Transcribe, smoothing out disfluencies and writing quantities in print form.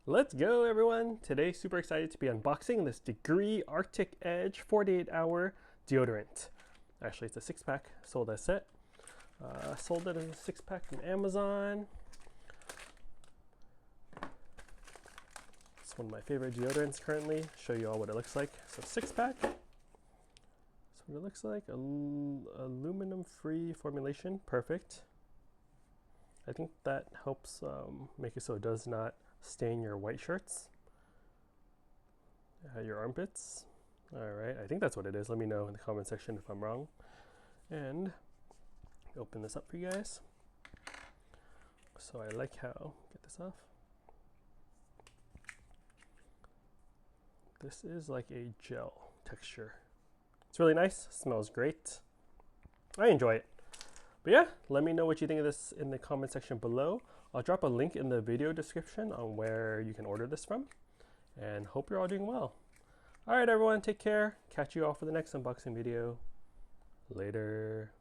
Let's go, everyone! Today, super excited to be unboxing this Degree Arctic Edge 48-hour deodorant. Actually, it's a 6-pack, sold as a set. Sold it as a 6-pack from Amazon. It's one of my favorite deodorants currently. Show you all what it looks like. So 6-pack. That's what it looks like. Aluminum-free formulation, perfect. I think that helps make it so it does not stain your white shirts, your armpits. All right, I think that's what it is. Let me know in the comment section if I'm wrong. And open this up for you guys. So I like how, get this off. This is like a gel texture. It's really nice, smells great. I enjoy it. But yeah, let me know what you think of this in the comment section below. I'll drop a link in the video description on where you can order this from. And hope you're all doing well. All right, everyone, take care. Catch you all for the next unboxing video. Later.